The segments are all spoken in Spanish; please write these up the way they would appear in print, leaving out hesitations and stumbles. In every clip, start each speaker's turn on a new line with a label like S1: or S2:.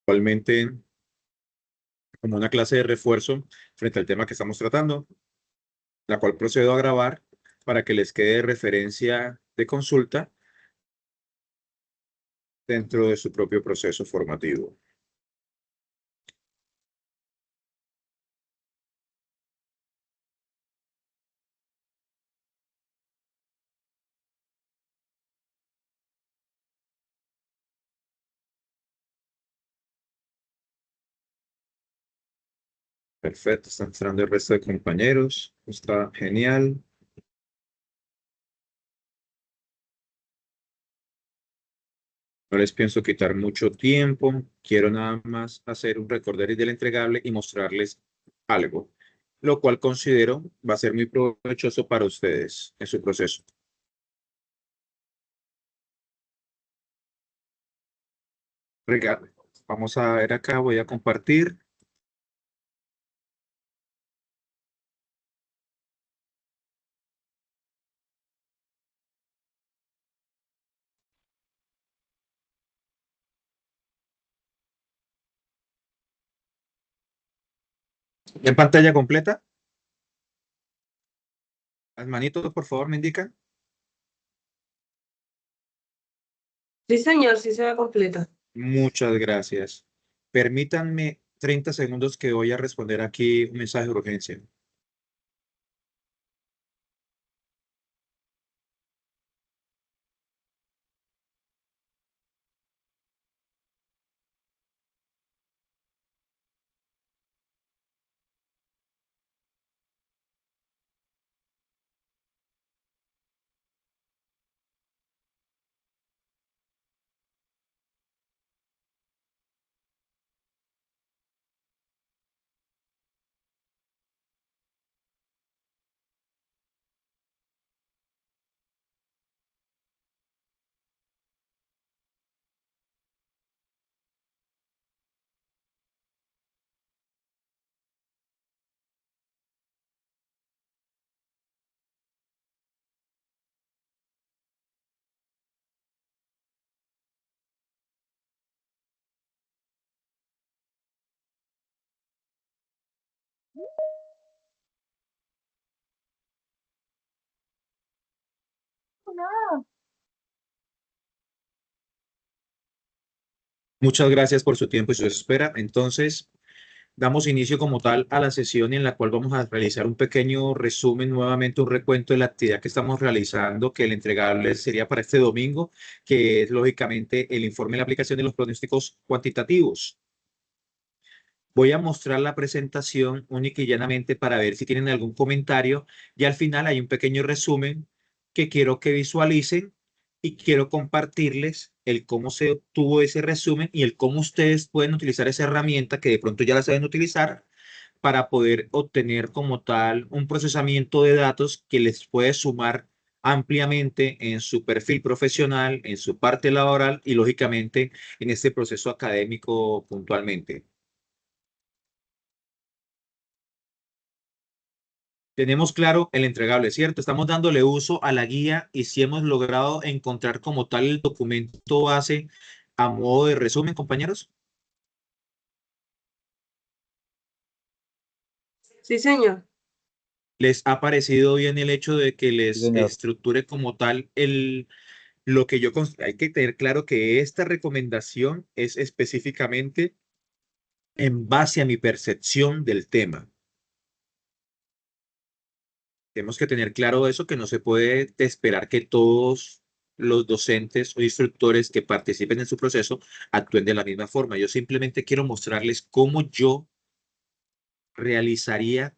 S1: Igualmente, como una clase de refuerzo frente al tema que estamos tratando, la cual procedo a grabar para que les quede referencia de consulta dentro de su propio proceso formativo. Perfecto, están entrando el resto de compañeros. Está genial. No les pienso quitar mucho tiempo. Quiero nada más hacer un recorderis del entregable y mostrarles algo, lo cual considero va a ser muy provechoso para ustedes en su proceso. Vamos a ver acá, voy a compartir. ¿En pantalla completa? Las manitos, por favor, me indican.
S2: Sí, señor, sí se ve completa.
S1: Muchas gracias. Permítanme 30 segundos que voy a responder aquí un mensaje de urgencia. Muchas gracias por su tiempo y su espera. Entonces, damos inicio como tal a la sesión en la cual vamos a realizar un pequeño resumen, nuevamente un recuento de la actividad que estamos realizando, que el entregable sería para este domingo, que es lógicamente el informe de la aplicación de los pronósticos cuantitativos. Voy a mostrar la presentación única y llanamente para ver si tienen algún comentario y al final hay un pequeño resumen que quiero que visualicen y quiero compartirles el cómo se obtuvo ese resumen y el cómo ustedes pueden utilizar esa herramienta que de pronto ya la saben utilizar para poder obtener como tal un procesamiento de datos que les puede sumar ampliamente en su perfil profesional, en su parte laboral y lógicamente en este proceso académico puntualmente. Tenemos claro el entregable, ¿cierto? Estamos dándole uso a la guía y si hemos logrado encontrar como tal el documento base a modo de resumen, compañeros.
S2: Sí, señor.
S1: ¿Les ha parecido bien el hecho de que
S3: Sí,
S1: les
S3: señor.
S1: estructure como tal lo que hay que tener claro que esta recomendación es específicamente en base a mi percepción del tema? Tenemos que tener claro eso, que no se puede esperar que todos los docentes o instructores que participen en su proceso actúen de la misma forma. Yo simplemente quiero mostrarles cómo yo realizaría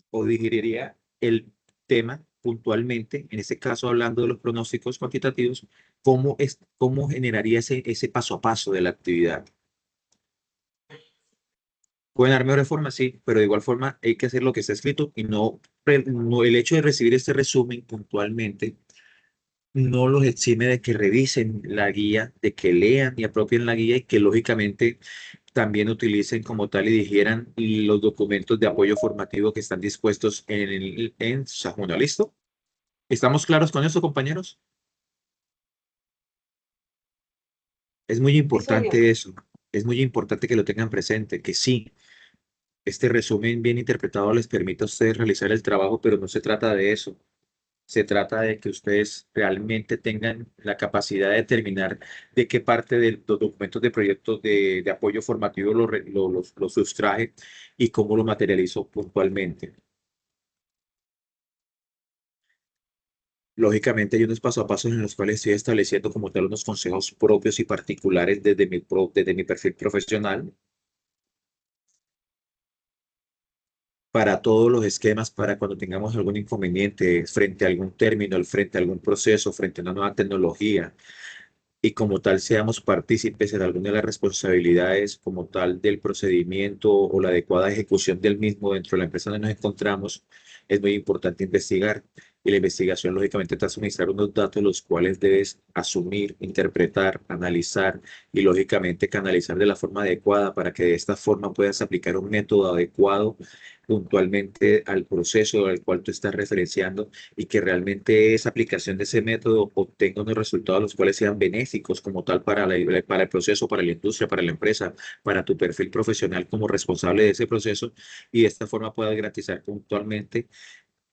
S1: o digeriría el tema puntualmente, en este caso hablando de los pronósticos cuantitativos, cómo generaría ese paso a paso de la actividad. Pueden dar mejores formas, sí, pero de igual forma hay que hacer lo que está escrito y no el hecho de recibir este resumen puntualmente no los exime de que revisen la guía, de que lean y apropien la guía y que lógicamente también utilicen como tal y digieran los documentos de apoyo formativo que están dispuestos en Sajuna. ¿Listo? ¿Estamos claros con eso, compañeros? Es muy
S2: Sí, señor.
S1: importante eso. Es muy importante que lo tengan presente, que sí, este resumen bien interpretado les permite a ustedes realizar el trabajo, pero no se trata de eso. Se trata de que ustedes realmente tengan la capacidad de determinar de qué parte de los documentos de proyectos de apoyo formativo lo sustraje y cómo lo materializó puntualmente. Lógicamente, hay unos paso a paso en los cuales estoy estableciendo como tal unos consejos propios y particulares desde mi perfil profesional para todos los esquemas, para cuando tengamos algún inconveniente frente a algún término, frente a algún proceso, frente a una nueva tecnología y como tal seamos partícipes en alguna de las responsabilidades como tal del procedimiento o la adecuada ejecución del mismo dentro de la empresa donde nos encontramos, es muy importante investigar. Y la investigación, lógicamente, te va a suministrar unos datos los cuales debes asumir, interpretar, analizar y, lógicamente, canalizar de la forma adecuada para que de esta forma puedas aplicar un método adecuado puntualmente al proceso al cual tú estás referenciando y que realmente esa aplicación de ese método obtenga unos resultados los cuales sean benéficos como tal para el proceso, para la industria, para la empresa, para tu perfil profesional como responsable de ese proceso y de esta forma puedas garantizar puntualmente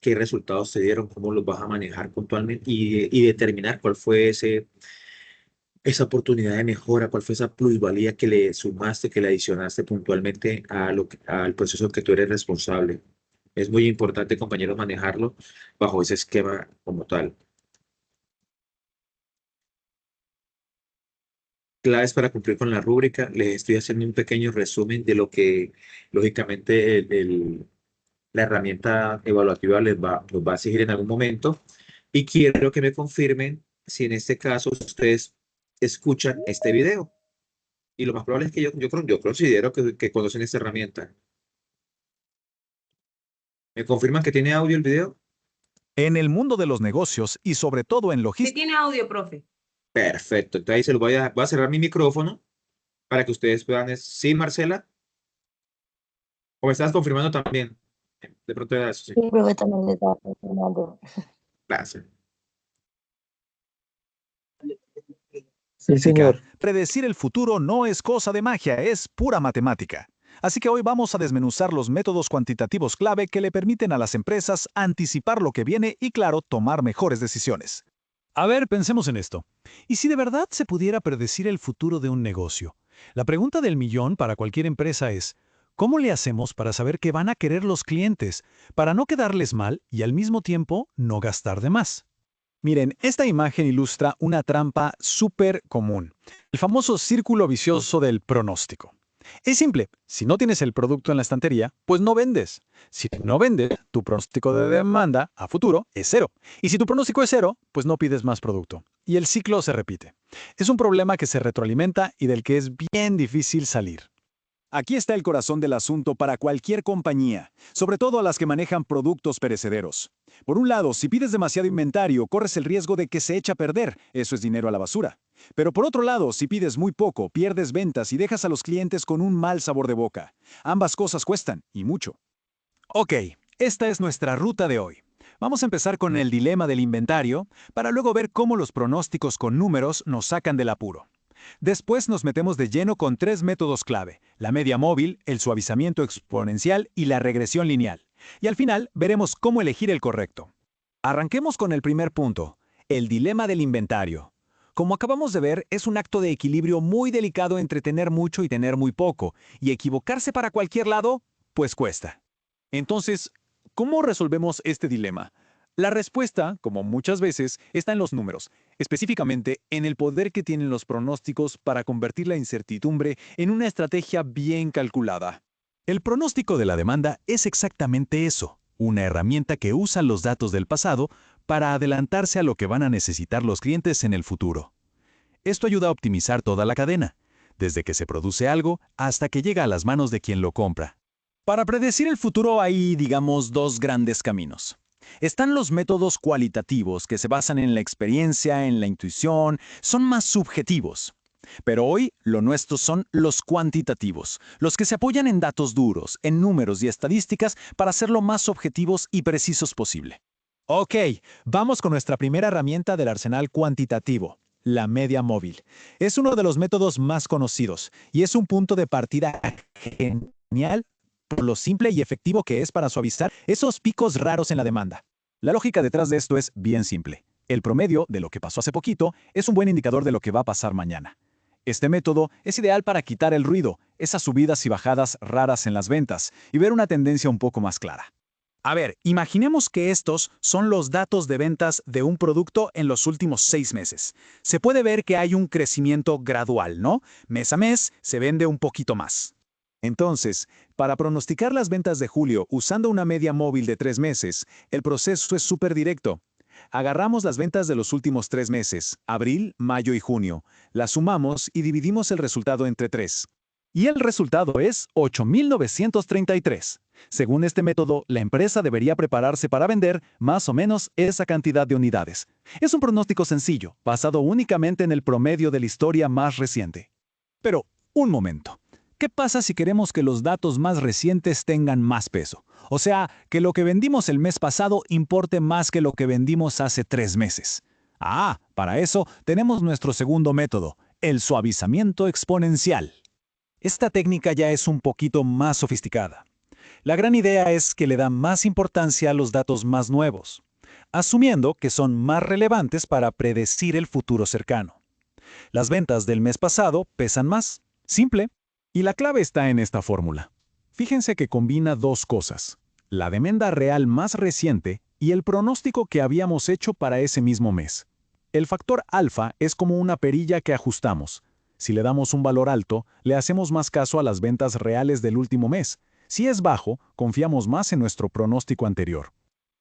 S1: qué resultados te dieron, cómo los vas a manejar puntualmente y determinar cuál fue esa oportunidad de mejora, cuál fue esa plusvalía que le sumaste, que le adicionaste puntualmente al proceso que tú eres responsable. Es muy importante, compañeros, manejarlo bajo ese esquema como tal. Claves para cumplir con la rúbrica. Les estoy haciendo un pequeño resumen de lo que, lógicamente, la herramienta evaluativa los va a exigir en algún momento. Y quiero que me confirmen si en este caso ustedes escuchan este video. Y lo más probable es que yo considero que conocen esta herramienta. ¿Me confirman que tiene audio el video?
S3: En el mundo de los negocios y sobre todo en
S2: Sí
S3: logística,
S2: tiene audio, profe.
S1: Perfecto. Entonces ahí voy a cerrar mi micrófono para que ustedes puedan. Sí, Marcela. ¿O me estás confirmando también? De pronto era eso, sí.
S4: Sí, profe, también le estaba confirmando.
S1: Gracias.
S4: Sí, señor.
S3: predecir el futuro no es cosa de magia, es pura matemática. Así que hoy vamos a desmenuzar los métodos cuantitativos clave que le permiten a las empresas anticipar lo que viene y, claro, tomar mejores decisiones. A ver, pensemos en esto. ¿Y si de verdad se pudiera predecir el futuro de un negocio? La pregunta del millón para cualquier empresa es, ¿cómo le hacemos para saber qué van a querer los clientes, para no quedarles mal y al mismo tiempo no gastar de más? Miren, esta imagen ilustra una trampa súper común, el famoso círculo vicioso del pronóstico. Es simple, si no tienes el producto en la estantería, pues no vendes. Si no vendes, tu pronóstico de demanda a futuro es cero. Y si tu pronóstico es cero, pues no pides más producto. Y el ciclo se repite. Es un problema que se retroalimenta y del que es bien difícil salir. Aquí está el corazón del asunto para cualquier compañía, sobre todo a las que manejan productos perecederos. Por un lado, si pides demasiado inventario, corres el riesgo de que se eche a perder, eso es dinero a la basura. Pero por otro lado, si pides muy poco, pierdes ventas y dejas a los clientes con un mal sabor de boca. Ambas cosas cuestan, y mucho. Ok, esta es nuestra ruta de hoy. Vamos a empezar con el dilema del inventario, para luego ver cómo los pronósticos con números nos sacan del apuro. Después nos metemos de lleno con tres métodos clave, la media móvil, el suavizamiento exponencial y la regresión lineal. Y al final veremos cómo elegir el correcto. Arranquemos con el primer punto, el dilema del inventario. Como acabamos de ver, es un acto de equilibrio muy delicado entre tener mucho y tener muy poco, y equivocarse para cualquier lado, pues cuesta. Entonces, ¿cómo resolvemos este dilema? La respuesta, como muchas veces, está en los números, específicamente en el poder que tienen los pronósticos para convertir la incertidumbre en una estrategia bien calculada. El pronóstico de la demanda es exactamente eso, una herramienta que usa los datos del pasado para adelantarse a lo que van a necesitar los clientes en el futuro. Esto ayuda a optimizar toda la cadena, desde que se produce algo hasta que llega a las manos de quien lo compra. Para predecir el futuro hay, digamos, dos grandes caminos. Están los métodos cualitativos, que se basan en la experiencia, en la intuición, son más subjetivos. Pero hoy lo nuestro son los cuantitativos, los que se apoyan en datos duros, en números y estadísticas para ser lo más objetivos y precisos posible. Ok, vamos con nuestra primera herramienta del arsenal cuantitativo, la media móvil. Es uno de los métodos más conocidos y es un punto de partida genial por lo simple y efectivo que es para suavizar esos picos raros en la demanda. La lógica detrás de esto es bien simple. El promedio de lo que pasó hace poquito es un buen indicador de lo que va a pasar mañana. Este método es ideal para quitar el ruido, esas subidas y bajadas raras en las ventas, y ver una tendencia un poco más clara. A ver, imaginemos que estos son los datos de ventas de un producto en los últimos 6 meses. Se puede ver que hay un crecimiento gradual, ¿no? Mes a mes se vende un poquito más. Entonces, para pronosticar las ventas de julio usando una media móvil de 3 meses, el proceso es súper directo. Agarramos las ventas de los últimos 3 meses, abril, mayo y junio, las sumamos y dividimos el resultado entre 3. Y el resultado es 8.933. Según este método, la empresa debería prepararse para vender más o menos esa cantidad de unidades. Es un pronóstico sencillo, basado únicamente en el promedio de la historia más reciente. Pero, un momento. ¿Qué pasa si queremos que los datos más recientes tengan más peso? O sea, que lo que vendimos el mes pasado importe más que lo que vendimos hace 3 meses. Para eso tenemos nuestro segundo método, el suavizamiento exponencial. Esta técnica ya es un poquito más sofisticada. La gran idea es que le da más importancia a los datos más nuevos, asumiendo que son más relevantes para predecir el futuro cercano. Las ventas del mes pasado pesan más. Simple. Y la clave está en esta fórmula. Fíjense que combina dos cosas: la demanda real más reciente y el pronóstico que habíamos hecho para ese mismo mes. El factor alfa es como una perilla que ajustamos. Si le damos un valor alto, le hacemos más caso a las ventas reales del último mes. Si es bajo, confiamos más en nuestro pronóstico anterior.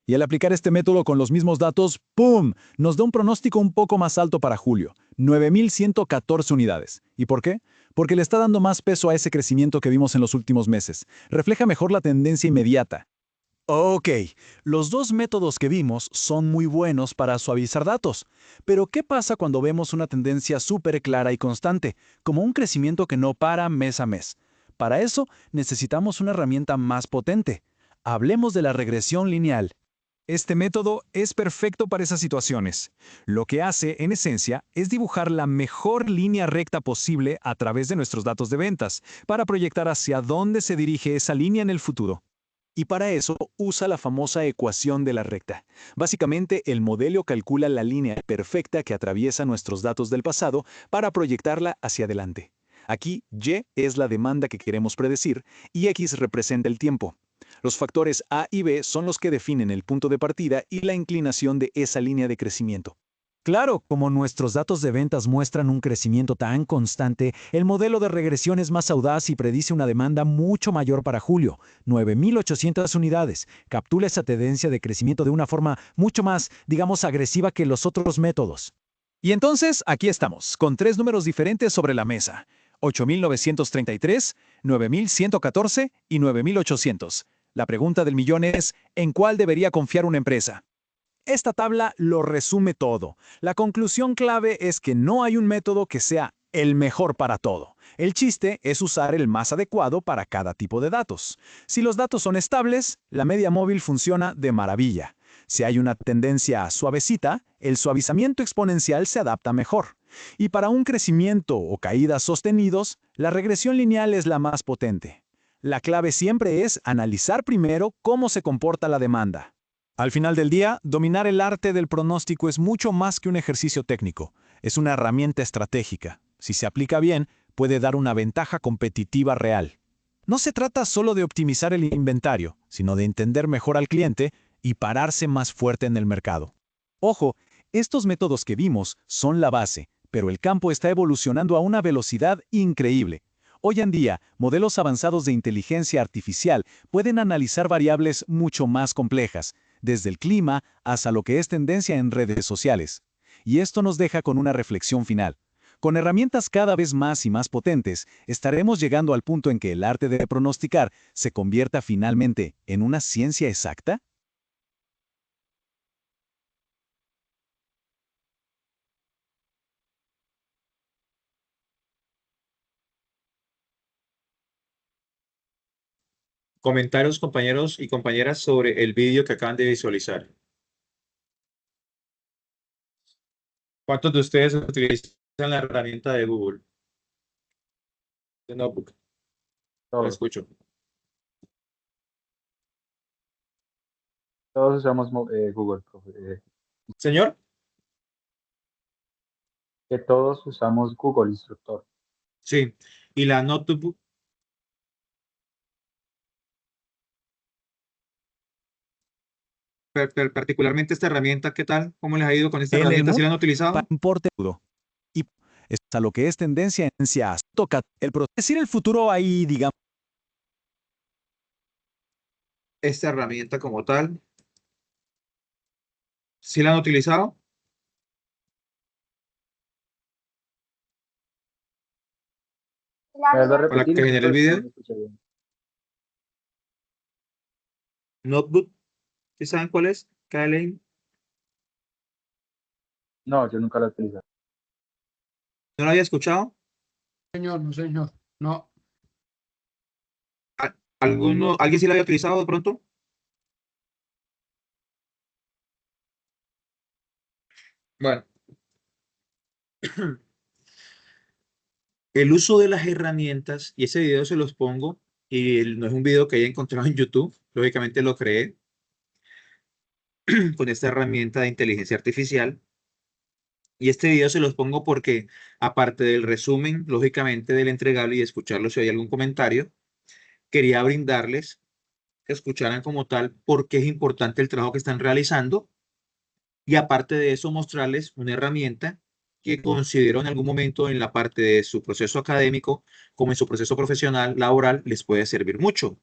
S3: Y al aplicar este método con los mismos datos, ¡pum!, nos da un pronóstico un poco más alto para julio, 9.114 unidades. ¿Y por qué? Porque le está dando más peso a ese crecimiento que vimos en los últimos meses. Refleja mejor la tendencia inmediata. Ok, los dos métodos que vimos son muy buenos para suavizar datos. Pero ¿qué pasa cuando vemos una tendencia súper clara y constante, como un crecimiento que no para mes a mes? Para eso necesitamos una herramienta más potente. Hablemos de la regresión lineal. Este método es perfecto para esas situaciones. Lo que hace, en esencia, es dibujar la mejor línea recta posible a través de nuestros datos de ventas, para proyectar hacia dónde se dirige esa línea en el futuro. Y para eso usa la famosa ecuación de la recta. Básicamente, el modelo calcula la línea perfecta que atraviesa nuestros datos del pasado para proyectarla hacia adelante. Aquí, Y es la demanda que queremos predecir y X representa el tiempo. Los factores A y B son los que definen el punto de partida y la inclinación de esa línea de crecimiento. Claro, como nuestros datos de ventas muestran un crecimiento tan constante, el modelo de regresión es más audaz y predice una demanda mucho mayor para julio, 9.800 unidades. Captura esa tendencia de crecimiento de una forma mucho más, digamos, agresiva que los otros métodos. Y entonces, aquí estamos, con 3 números diferentes sobre la mesa: 8.933, 9.114 y 9.800. La pregunta del millón es, ¿en cuál debería confiar una empresa? Esta tabla lo resume todo. La conclusión clave es que no hay un método que sea el mejor para todo. El chiste es usar el más adecuado para cada tipo de datos. Si los datos son estables, la media móvil funciona de maravilla. Si hay una tendencia suavecita, el suavizamiento exponencial se adapta mejor. Y para un crecimiento o caídas sostenidos, la regresión lineal es la más potente. La clave siempre es analizar primero cómo se comporta la demanda. Al final del día, dominar el arte del pronóstico es mucho más que un ejercicio técnico. Es una herramienta estratégica. Si se aplica bien, puede dar una ventaja competitiva real. No se trata solo de optimizar el inventario, sino de entender mejor al cliente y pararse más fuerte en el mercado. Ojo, estos métodos que vimos son la base, pero el campo está evolucionando a una velocidad increíble. Hoy en día, modelos avanzados de inteligencia artificial pueden analizar variables mucho más complejas, desde el clima hasta lo que es tendencia en redes sociales. Y esto nos deja con una reflexión final. Con herramientas cada vez más y más potentes, estaremos llegando al punto en que el arte de pronosticar se convierta finalmente en una ciencia exacta.
S1: Comentarios, compañeros y compañeras, sobre el vídeo que acaban de visualizar. ¿Cuántos de ustedes utilizan la herramienta de Google? De Notebook. Lo
S5: Todos,
S1: escucho.
S5: todos usamos Google, profe.
S1: Señor,
S5: Que todos usamos Google Instructor.
S1: sí. ¿Y la Notebook? Particularmente esta herramienta, ¿qué tal? ¿Cómo les ha ido con esta
S3: En el
S1: herramienta? ¿Sí
S3: mundo
S1: la han utilizado?
S3: importe todo. Y es a lo que es tendencia en ciencias. Toca el proceso. Es decir, el futuro ahí, digamos.
S1: Esta herramienta como tal, ¿sí la han utilizado?
S5: ¿Me vuelve a
S1: Con la
S5: repetir?
S1: que
S5: Es
S1: generé el
S5: que no
S1: video.
S5: me escuché bien.
S1: Notebook, ¿sí saben cuál es? KLM.
S5: No, yo nunca lo he utilizado.
S1: ¿No lo había escuchado?
S6: Señor, no, señor. No,
S1: ¿Alguien sí la había utilizado de pronto? Bueno, el uso de las herramientas, y ese video se los pongo, y no es un video que haya encontrado en YouTube, lógicamente lo creé con esta herramienta de inteligencia artificial. Y este video se los pongo porque, aparte del resumen, lógicamente, del entregable y escucharlo si hay algún comentario, quería brindarles que escucharan como tal por qué es importante el trabajo que están realizando y aparte de eso mostrarles una herramienta que considero en algún momento en la parte de su proceso académico como en su proceso profesional, laboral, les puede servir mucho.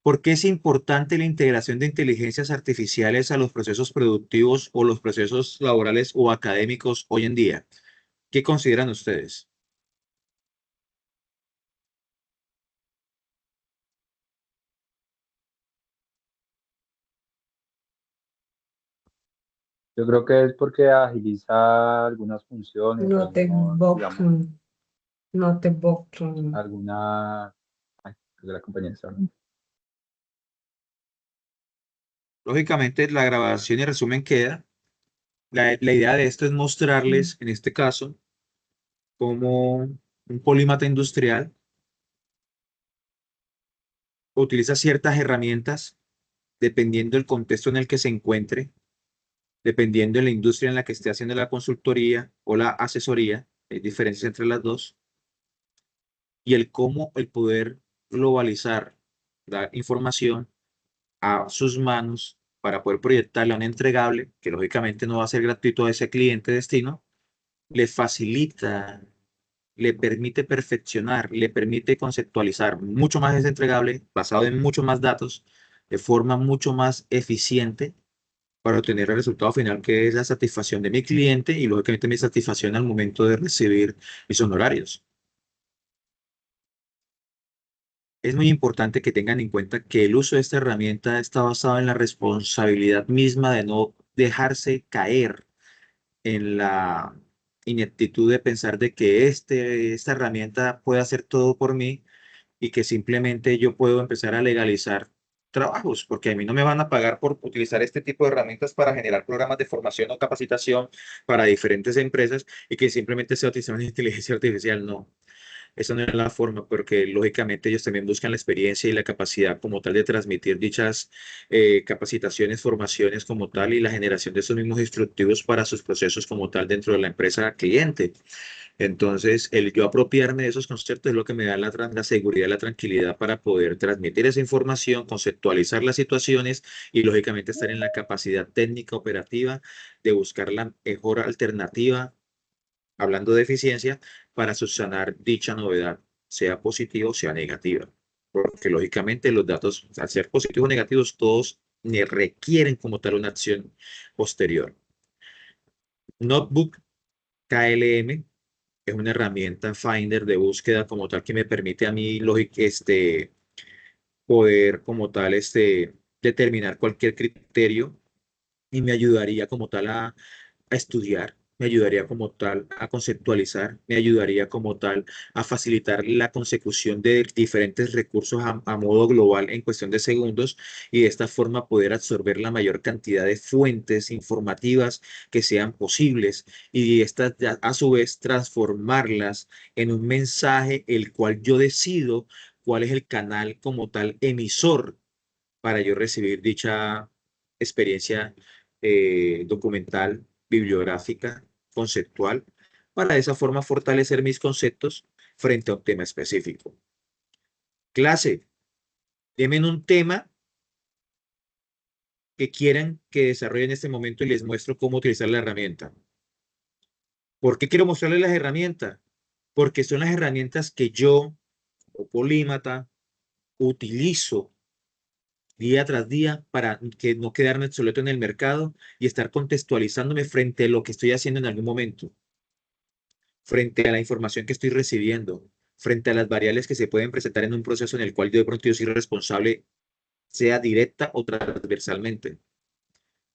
S1: ¿Por qué es importante la integración de inteligencias artificiales a los procesos productivos o los procesos laborales o académicos hoy en día? ¿Qué consideran ustedes?
S5: Yo creo que es porque agiliza algunas funciones, algunos, digamos,
S2: Notebook. Notebook.
S5: alguna... Ay, creo que la compañía está hablando.
S1: Lógicamente, la grabación y resumen queda. La idea de esto es mostrarles, en este caso, cómo un polímata industrial utiliza ciertas herramientas dependiendo del contexto en el que se encuentre, dependiendo de la industria en la que esté haciendo la consultoría o la asesoría, hay diferencias entre las dos, y el cómo el poder globalizar la información a sus manos para poder proyectarle a un entregable, que lógicamente no va a ser gratuito a ese cliente destino, le facilita, le permite perfeccionar, le permite conceptualizar mucho más ese entregable basado en mucho más datos, de forma mucho más eficiente para obtener el resultado final que es la satisfacción de mi cliente y lógicamente mi satisfacción al momento de recibir mis honorarios. Es muy importante que tengan en cuenta que el uso de esta herramienta está basado en la responsabilidad misma de no dejarse caer en la ineptitud de pensar de que esta herramienta puede hacer todo por mí y que simplemente yo puedo empezar a legalizar trabajos, porque a mí no me van a pagar por utilizar este tipo de herramientas para generar programas de formación o capacitación para diferentes empresas y que simplemente se utilizan en inteligencia artificial. No, esa no es la forma, porque lógicamente ellos también buscan la experiencia y la capacidad como tal de transmitir dichas capacitaciones, formaciones como tal y la generación de esos mismos instructivos para sus procesos como tal dentro de la empresa cliente. Entonces, el yo apropiarme de esos conceptos es lo que me da la seguridad, la tranquilidad para poder transmitir esa información, conceptualizar las situaciones y, lógicamente, estar en la capacidad técnica operativa de buscar la mejor alternativa, hablando de eficiencia, para subsanar dicha novedad, sea positiva o sea negativa. Porque, lógicamente, los datos, al ser positivos o negativos, todos requieren como tal una acción posterior. Notebook KLM es una herramienta Finder de búsqueda como tal que me permite a mí poder como tal determinar cualquier criterio y me ayudaría como tal a estudiar, me ayudaría como tal a conceptualizar, me ayudaría como tal a facilitar la consecución de diferentes recursos a modo global en cuestión de segundos y de esta forma poder absorber la mayor cantidad de fuentes informativas que sean posibles y estas a su vez transformarlas en un mensaje el cual yo decido cuál es el canal como tal emisor para yo recibir dicha experiencia documental, bibliográfica, conceptual, para de esa forma fortalecer mis conceptos frente a un tema específico. Clase, denme un tema que quieran que desarrolle en este momento y les muestro cómo utilizar la herramienta. ¿Por qué quiero mostrarles las herramientas? Porque son las herramientas que yo, o polímata, utilizo día tras día para que no quedarme obsoleto en el mercado y estar contextualizándome frente a lo que estoy haciendo en algún momento, frente a la información que estoy recibiendo, frente a las variables que se pueden presentar en un proceso en el cual yo de pronto yo soy responsable, sea directa o transversalmente.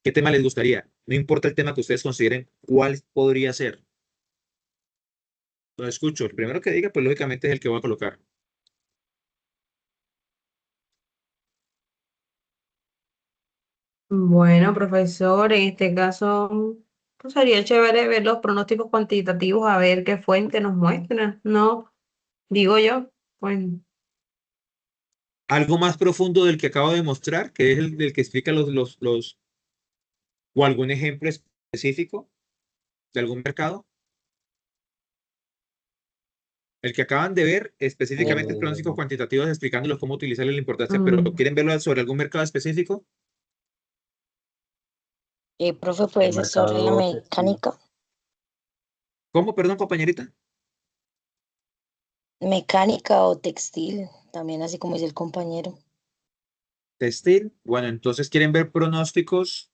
S1: ¿Qué tema les gustaría? No importa el tema que ustedes consideren, ¿cuál podría ser? Lo escucho. El primero que diga, pues lógicamente es el que voy a colocar.
S2: Bueno, profesor, en este caso, pues sería chévere ver los pronósticos cuantitativos, a ver qué fuente nos muestran, ¿no? Digo yo, bueno,
S1: Algo más profundo del que acabo de mostrar, que es el del que explica o algún ejemplo específico de algún mercado. El que acaban de ver específicamente es pronósticos cuantitativos explicándolos cómo utilizarle la importancia, pero ¿quieren verlo sobre algún mercado específico?
S4: Profe,
S5: El
S4: ¿puede ser sobre la
S5: mercado textil.
S4: mecánica?
S1: ¿Cómo? Perdón, compañerita.
S4: Mecánica o textil, también así como dice el compañero.
S1: Textil. Bueno, entonces quieren ver pronósticos.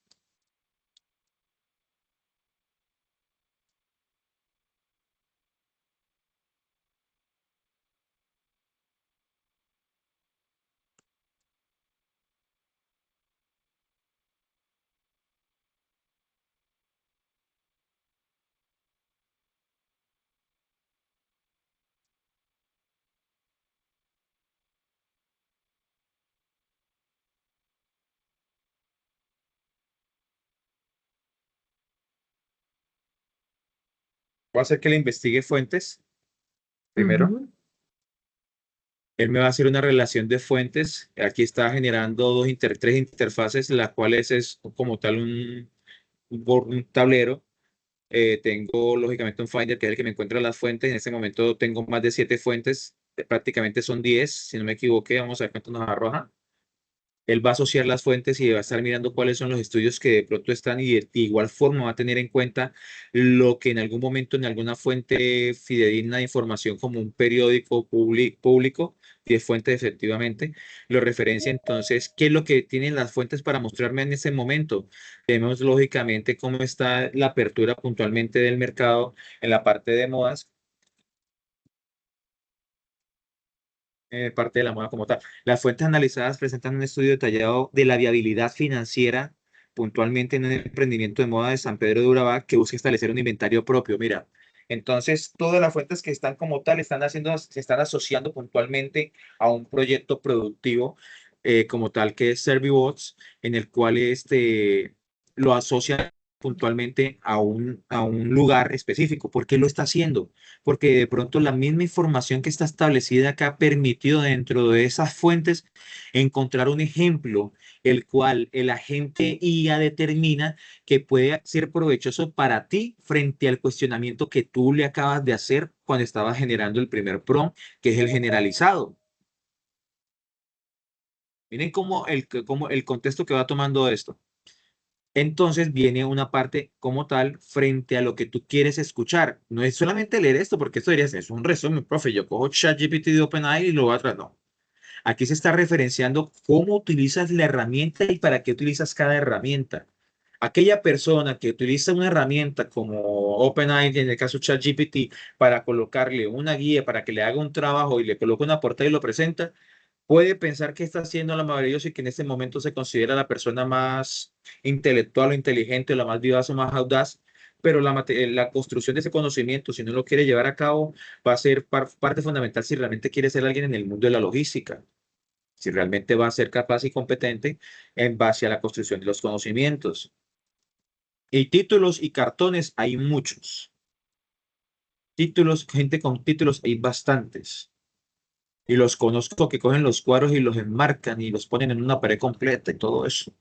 S1: Voy a hacer que le investigue fuentes. Primero, él me va a hacer una relación de fuentes. Aquí está generando tres interfaces, las cuales es como tal un tablero. Tengo lógicamente un Finder que es el que me encuentra las fuentes. En este momento tengo más de 7 fuentes, prácticamente son 10, si no me equivoqué. Vamos a ver cuánto nos arroja. Él va a asociar las fuentes y va a estar mirando cuáles son los estudios que de pronto están y de igual forma va a tener en cuenta lo que en algún momento en alguna fuente fidedigna de información como un periódico público y es fuente efectivamente, lo referencia. Entonces, ¿qué es lo que tienen las fuentes para mostrarme en ese momento? Vemos lógicamente cómo está la apertura puntualmente del mercado en la parte de modas, parte de la moda como tal. Las fuentes analizadas presentan un estudio detallado de la viabilidad financiera puntualmente en un emprendimiento de moda de San Pedro de Urabá que busca establecer un inventario propio. Mira, entonces todas las fuentes que están como tal se están asociando puntualmente a un proyecto productivo como tal que es Servibots, en el cual lo asocian puntualmente a un lugar específico. ¿Por qué lo está haciendo? Porque de pronto la misma información que está establecida acá ha permitido dentro de esas fuentes encontrar un ejemplo, el cual el agente IA determina que puede ser provechoso para ti frente al cuestionamiento que tú le acabas de hacer cuando estabas generando el primer prompt, que es el generalizado. Miren cómo el contexto que va tomando esto. Entonces viene una parte como tal frente a lo que tú quieres escuchar. No es solamente leer esto, porque esto dirías, es un resumen, profe. Yo cojo ChatGPT de OpenAI y lo voy atrás. No. Aquí se está referenciando cómo utilizas la herramienta y para qué utilizas cada herramienta. Aquella persona que utiliza una herramienta como OpenAI, en el caso ChatGPT, para colocarle una guía, para que le haga un trabajo y le coloque una portada y lo presenta, puede pensar que está haciendo lo maravilloso y que en este momento se considera la persona más intelectual o inteligente, la más vivaz o más audaz, pero la construcción de ese conocimiento, si no lo quiere llevar a cabo, va a ser parte fundamental si realmente quiere ser alguien en el mundo de la logística, si realmente va a ser capaz y competente en base a la construcción de los conocimientos. Y títulos y cartones hay muchos. Títulos, gente con títulos hay bastantes. Y los conozco que cogen los cuadros y los enmarcan y los ponen en una pared completa y todo eso.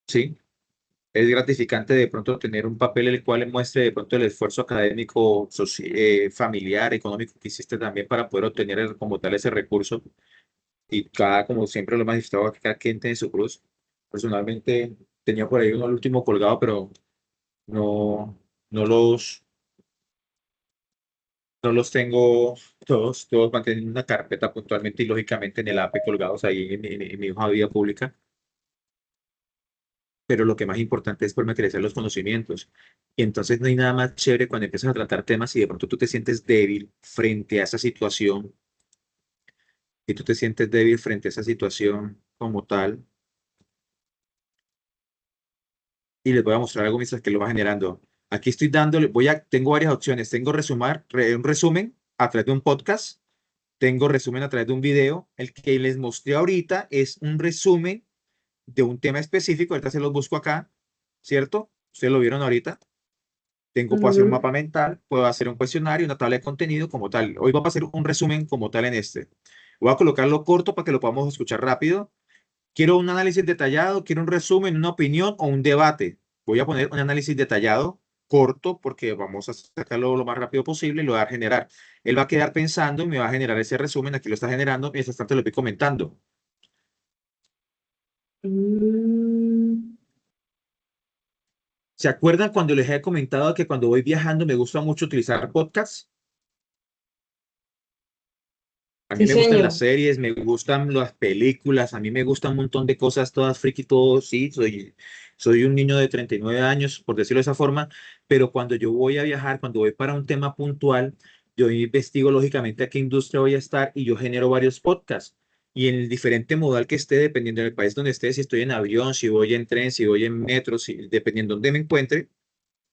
S1: Sí, es gratificante de pronto tener un papel el cual muestre de pronto el esfuerzo académico, familiar, económico que hiciste también para poder obtener como tal ese recurso. Y como siempre lo he manifestado, cada quien tiene su cruz. Personalmente tenía por ahí uno el último colgado, pero no, no los, no los tengo todos mantienen una carpeta puntualmente y lógicamente en el AP colgados ahí en mi hoja de vida pública. Pero lo que más importante es por materializar los conocimientos. Y entonces no hay nada más chévere cuando empiezas a tratar temas y de pronto tú te sientes débil frente a esa situación, y tú te sientes débil frente a esa situación como tal. Y les voy a mostrar algo mientras que lo va generando. Aquí estoy dándole, tengo varias opciones. Tengo un resumen a través de un podcast, tengo resumen a través de un video. El que les mostré ahorita es un resumen de un tema específico. Ahorita se los busco acá, ¿cierto? Ustedes lo vieron ahorita. Puedo hacer un
S2: Ujú.
S1: mapa mental, puedo hacer un cuestionario, una tabla de contenido como tal. Hoy vamos a hacer un resumen como tal en este. Voy a colocarlo corto para que lo podamos escuchar rápido. Quiero un análisis detallado, quiero un resumen, una opinión o un debate. Voy a poner un análisis detallado, corto, porque vamos a sacarlo lo más rápido posible y lo voy a generar. Él va a quedar pensando y me va a generar ese resumen. Aquí lo está generando, mientras tanto lo voy comentando.
S2: Mm,
S1: ¿Se acuerdan cuando les he comentado que cuando voy viajando me gusta mucho utilizar podcasts? A mí
S2: sí,
S1: me gustan las
S2: señor.
S1: series, me gustan las películas, a mí me gustan un montón de cosas, todas friki, todo, sí, soy un niño de 39 años, por decirlo de esa forma, pero cuando yo voy a viajar, cuando voy para un tema puntual, yo investigo lógicamente a qué industria voy a estar y yo genero varios podcasts. Y en el diferente modal que esté, dependiendo del país donde esté, si estoy en avión, si voy en tren, si voy en metro, dependiendo de donde me encuentre,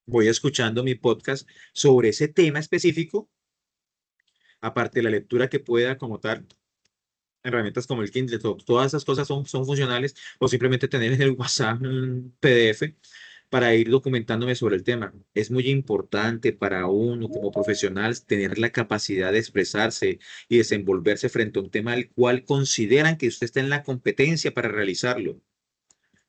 S1: voy escuchando mi podcast sobre ese tema específico, aparte de la lectura que pueda como tal. Herramientas como el Kindle, todas esas cosas son funcionales, o simplemente tener en el WhatsApp un PDF para ir documentándome sobre el tema. Es muy importante para uno como profesional tener la capacidad de expresarse y desenvolverse frente a un tema al cual consideran que usted está en la competencia para realizarlo,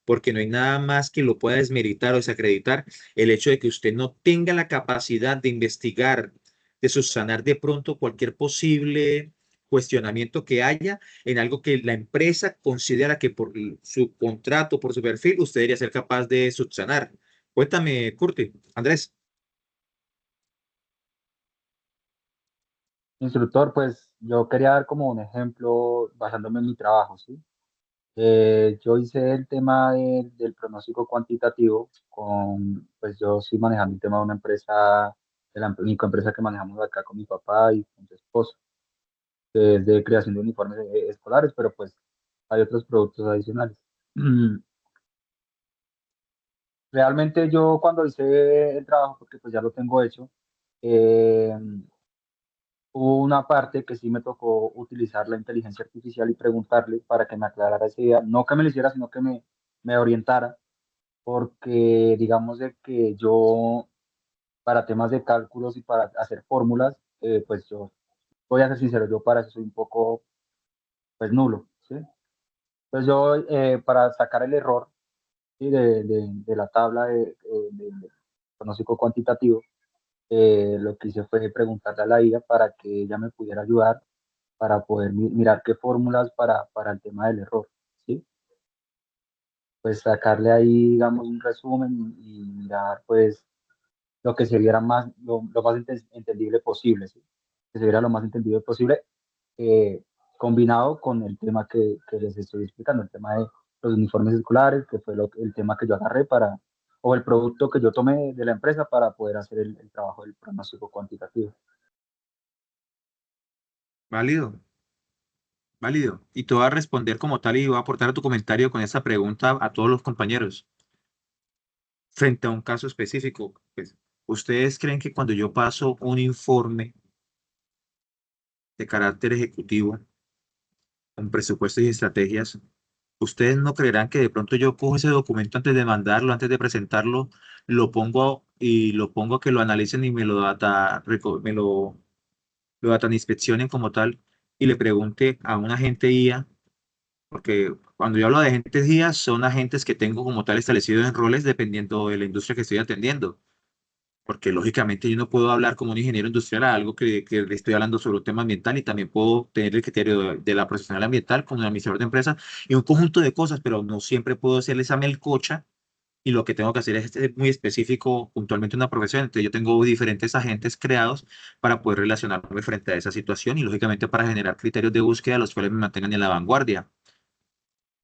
S1: porque no hay nada más que lo pueda desmeritar o desacreditar el hecho de que usted no tenga la capacidad de investigar, de subsanar de pronto cualquier posible cuestionamiento que haya en algo que la empresa considera que por su contrato, por su perfil, usted debería ser capaz de subsanar. Cuéntame, Curti, Andrés.
S5: Instructor, pues yo quería dar como un ejemplo basándome en mi trabajo, ¿sí? Yo hice el tema del pronóstico cuantitativo pues yo estoy manejando el tema de una empresa, de la única empresa que manejamos acá con mi papá y con su esposa, que es de creación de uniformes escolares, pero pues hay otros productos adicionales. Realmente yo cuando hice el trabajo, porque pues ya lo tengo hecho, eh, hubo una parte que sí me tocó utilizar la inteligencia artificial y preguntarle para que me aclarara esa idea, no que me lo hiciera, sino que me orientara, porque digamos de que yo, para temas de cálculos y para hacer fórmulas, pues yo voy a ser sincero, yo para eso soy un poco, pues nulo, ¿sí? Pues yo, para sacar el error, ¿sí? de la tabla de pronóstico cuantitativo, lo que hice fue preguntarle a la IA para que ella me pudiera ayudar para poder mirar qué fórmulas para el tema del error, ¿sí? Pues sacarle ahí, digamos, un resumen y mirar, pues, lo que se viera lo más entendible posible, ¿sí? Que se viera lo más entendible posible, eh, combinado con el tema que les estoy explicando, el tema de los uniformes escolares, que fue el tema que yo agarré o el producto que yo tomé de la empresa para poder hacer el trabajo del pronóstico cuantitativo.
S1: Válido, válido. Y te voy a responder como tal y voy a aportar a tu comentario con esa pregunta a todos los compañeros. frente a un caso específico. Pues, ¿ustedes creen que cuando yo paso un informe de carácter ejecutivo con presupuestos y estrategias, ustedes no creerán que de pronto yo cojo ese documento antes de mandarlo, antes de presentarlo, lo pongo a que lo analicen y lo data inspeccionen como tal y le pregunte a un agente IA, porque cuando yo hablo de agentes IA son agentes que tengo como tal establecidos en roles dependiendo de la industria que estoy atendiendo, porque lógicamente yo no puedo hablar como un ingeniero industrial a algo que le estoy hablando sobre un tema ambiental y también puedo tener el criterio de la profesional ambiental como un administrador de empresa y un conjunto de cosas, pero no siempre puedo hacerle esa melcocha y lo que tengo que hacer es ser muy específico puntualmente en una profesión. Entonces yo tengo diferentes agentes creados para poder relacionarme frente a esa situación y lógicamente para generar criterios de búsqueda los cuales me mantengan en la vanguardia.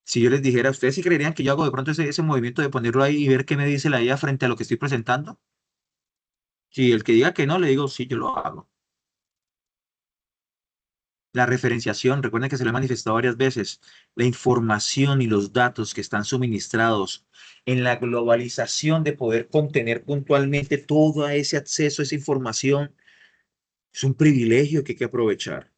S1: Si yo les dijera, ¿ustedes sí creerían que yo hago de pronto ese movimiento de ponerlo ahí y ver qué me dice la IA frente a lo que estoy presentando? Si el que diga que no, le digo, sí, yo lo hago. La referenciación, recuerden que se lo he manifestado varias veces, la información y los datos que están suministrados en la globalización de poder contener puntualmente todo ese acceso a esa información, es un privilegio que hay que aprovechar.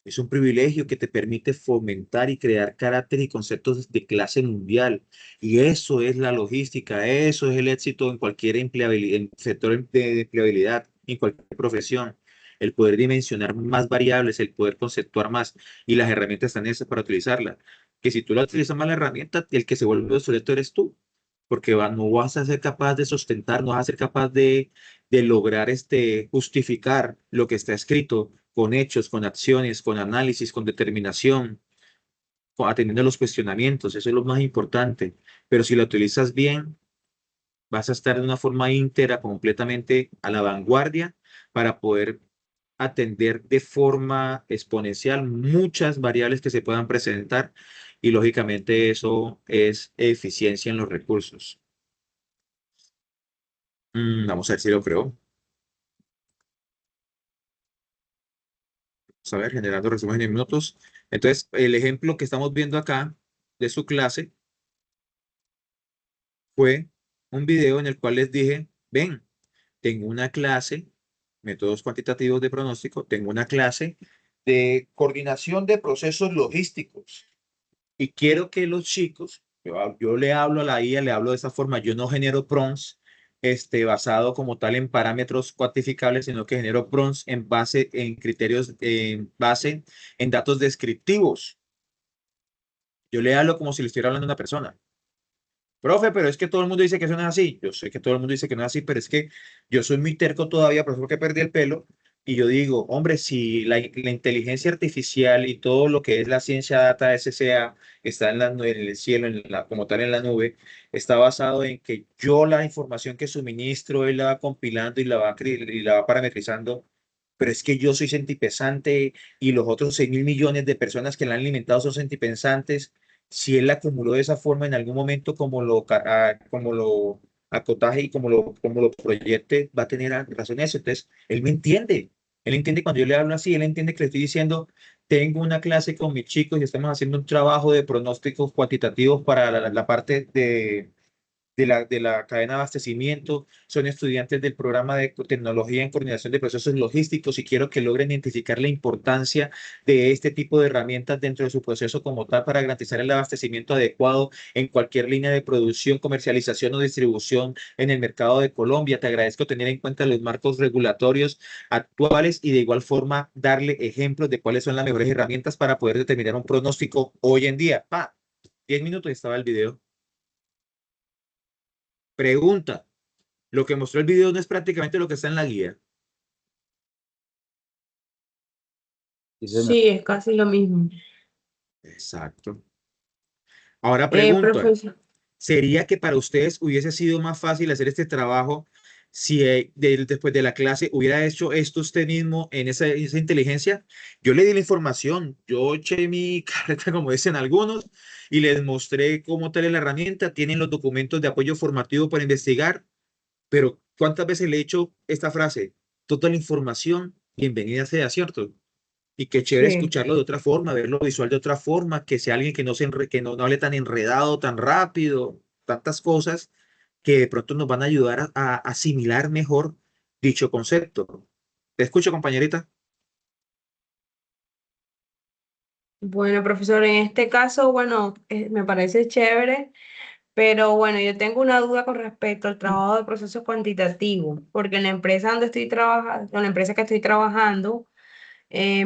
S1: Es un privilegio que te permite fomentar y crear carácter y conceptos de clase mundial. Y eso es la logística, eso es el éxito en cualquier empleabilidad, en sector de empleabilidad, en cualquier profesión. El poder dimensionar más variables, el poder conceptuar más. Y las herramientas están hechas para utilizarla. Que si tú la utilizas mal la herramienta, el que se vuelve obsoleto eres tú. Porque no vas a ser capaz de sustentar, no vas a ser capaz de lograr justificar lo que está escrito con hechos, con acciones, con análisis, con determinación, atendiendo a los cuestionamientos. Eso es lo más importante. Pero si la utilizas bien, vas a estar de una forma íntegra, completamente a la vanguardia para poder atender de forma exponencial muchas variables que se puedan presentar y lógicamente eso es eficiencia en los recursos. Vamos a ver si lo creo. Vamos a ver, generando resumen en minutos. Entonces, el ejemplo que estamos viendo acá de su clase fue un video en el cual les dije, ven, tengo una clase, métodos cuantitativos de pronóstico, tengo una clase de coordinación de procesos logísticos y quiero que los chicos, yo le hablo a la IA, le hablo de esa forma, yo no genero prompts basado como tal en parámetros cuantificables, sino que genero prompts en base en criterios, en base en datos descriptivos. Yo le hablo como si le estuviera hablando a una persona. Profe, pero es que todo el mundo dice que eso no es así. Yo sé que todo el mundo dice que no es así, pero es que yo soy muy terco todavía, por eso que perdí el pelo. Y yo digo, hombre, si la inteligencia artificial y todo lo que es la ciencia data SCA está en el cielo, como tal en la nube, está basado en que yo la información que suministro, él la va compilando y la va parametrizando. Pero es que yo soy sentipensante y los otros 6.000 millones de personas que la han alimentado son sentipensantes si él la acumuló de esa forma en algún momento como lo acotaje y como lo proyecte, va a tener razón en eso. Entonces, él me entiende. Él entiende cuando yo le hablo así, él entiende que le estoy diciendo, tengo una clase con mis chicos y estamos haciendo un trabajo de pronósticos cuantitativos para la parte de la cadena de abastecimiento, son estudiantes del programa de tecnología en coordinación de procesos logísticos y quiero que logren identificar la importancia de este tipo de herramientas dentro de su proceso como tal para garantizar el abastecimiento adecuado en cualquier línea de producción, comercialización o distribución en el mercado de Colombia. Te agradezco tener en cuenta los marcos regulatorios actuales y de igual forma darle ejemplos de cuáles son las mejores herramientas para poder determinar un pronóstico hoy en día. 10 minutos y estaba el video. Pregunta. Lo que mostró el video no es prácticamente lo que está en la guía.
S5: Sí, señor.
S2: Sí, es casi lo mismo.
S1: Exacto. Ahora pregunta,
S2: Profesor,
S1: ¿sería que para ustedes hubiese sido más fácil hacer este trabajo si después de la clase hubiera hecho esto usted mismo en esa inteligencia? Yo le di la información, yo eché mi carreta, como dicen algunos, y les mostré cómo tal es la herramienta, tienen los documentos de apoyo formativo para investigar, pero ¿cuántas veces le he hecho esta frase? Toda la información, bienvenida sea, ¿cierto? Y qué chévere
S2: sí.
S1: escucharlo de otra forma, verlo visual de otra forma, que sea alguien que no hable tan enredado, tan rápido, tantas cosas, que de pronto nos van a ayudar a asimilar mejor dicho concepto. ¿Te escucho, compañerita?
S2: Bueno, profesor, en este caso, bueno, me parece chévere, pero bueno, yo tengo una duda con respecto al trabajo de procesos cuantitativos, porque en la empresa donde estoy trabajando, en la empresa que estoy trabajando,